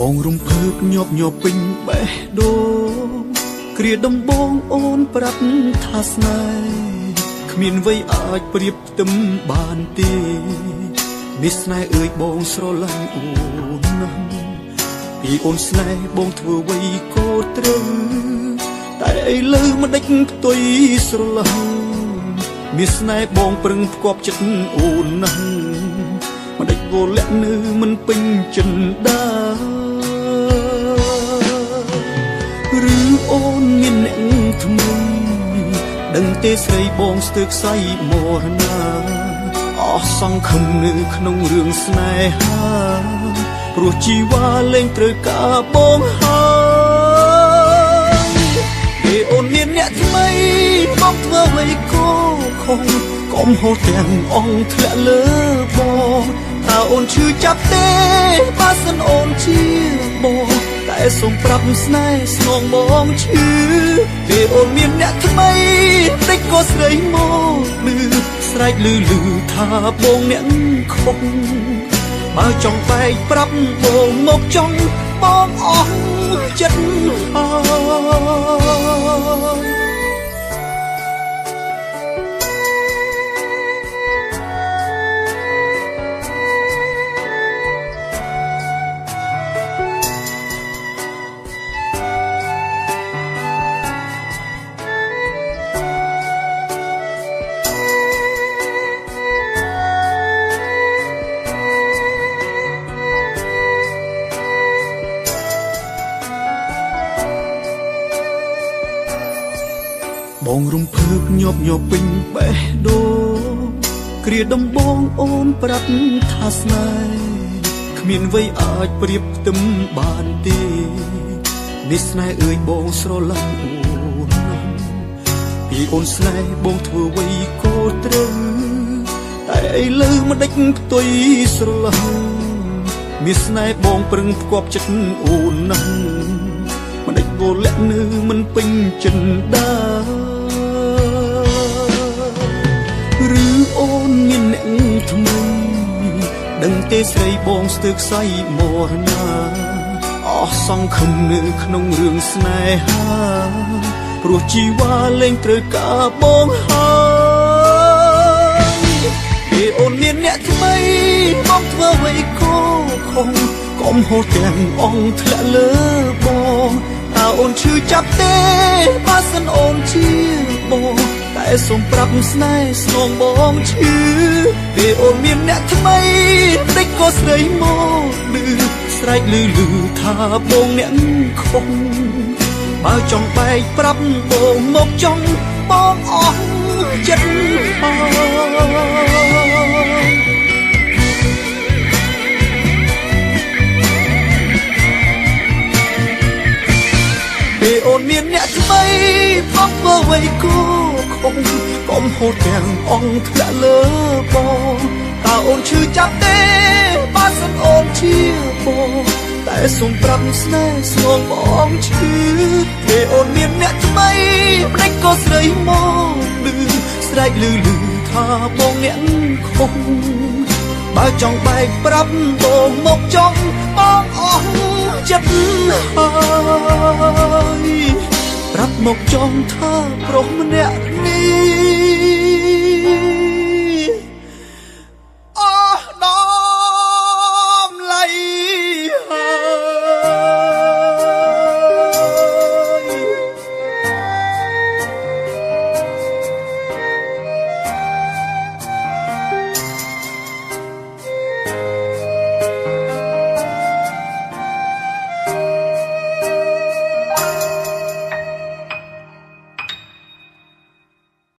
បងរំភើបញាប់ញ័រពេញបេះដូងគ្រាដំបងអូនប្រាប់ថាស្នេហ៍គ្មានអ្វីអាចប្រៀបផ្ទឹមបានទេនេះស្នេហ៍អើយបងស្រឡាញ់អូនណាស់ពីអូនស្នេហ៍បងធ្វើអ្វីក៏ត្រូវតែឥឡូវមិនដេចផ្ទុយស្រឡះមានស្នេហ៍បងប្រឹងផ្គប់ចិត្តអូនណាស់មិនដេចវល់លាក់នៅមិនពេញចិនដាឬអូនមានអ្នកថ្មីដឹងទេស្រីបងស្ទើរខ្សែមរណាអស់សង្ឃឹមនៅក្នុងរឿងស្នេហាព្រោះជីវ៉ាលែងត្រូវការបងហើយពេលអូនមានអ្នកថ្មីបងធ្វើអ្វីក៏ខុសកុំហូរទាំងអងធ្លាក់លើបងតើអូនឈឺចាប់ទេបើសិនអូនជាបងតែសូមប្រាប់ស្នេហ៍ស្នងបងឈឺពេលអូនមានអ្នកថ្មីតិចក៏ស្រីមកលឺស្រែកលឺថាបងអ្នកខុសបើចង់បែកប្រាប់បងមកចង់បងអស់ចិត្តហើយបងរំភើបញាប់ញ័រពេញបេះដូងគ្រាដំបងអូនប្រាប់ថាស្នេហ៍គ្មានអ្វីអាចប្រៀបផ្ទឹមបានទេនេះស្នេហ៍អើយបងស្រឡាញ់អូនណាស់ពីអូនស្នេហ៍បងធ្វើអ្វីក៏ត្រូវតែឥឡូវមិនដេចផ្ទុយស្រឡះមានស្នេហ៍បងប្រឹងផ្គប់ចិត្តអូនណាស់មិនដេចវល់លាក់នៅមិនពេញចិនដាឬអូនមានអ្នកថ្មីដឹងទេស្រីបងស្ទើរខ្សែមរណាអស់សង្ឃឹមនៅក្នុងរឿងស្នេហាព្រោះជីវ៉ាលែងត្រូវការបងហើយពេលអូនមានអ្នកថ្មីបងធ្វើអ្វីក៏ខុសកុំហូរទាំងអងធ្លាក់លើបងតើអូនឈឺចាប់ទេបើសិនអូនជាបងតែសូមប្រាប់ស្នេហ៍ស្នងបងឈឺពេលអូនមានអ្នកថ្មីតិចក៏ស្រីមកលឺស្រែកលឺថាបងអ្នកខុសបើចង់បែកប្រាប់បងមកចង់បងអស់ចិត្តហើយពេលអូនមានអ្នកថ្មីបងធ្វើអ្វីក៏ខុសកុំហូរទាំងអងធ្លាក់លើបងតើអូនឈឺចាប់ទេបើសិនអូនជាបងតែសូមប្រាប់ស្នេហ៍ស្នងបងឈឺពេលអូនមានអ្នកថ្មីភ្លេចក៏ស្រីមកលឺស្រែកលឺថាបងអ្នកខុសបើចង់បែកប្រាប់បងមកចង់បងអស់ចិត្តហើយប្រាប់មកចង់ថាប្រុសម្នាក់នេះ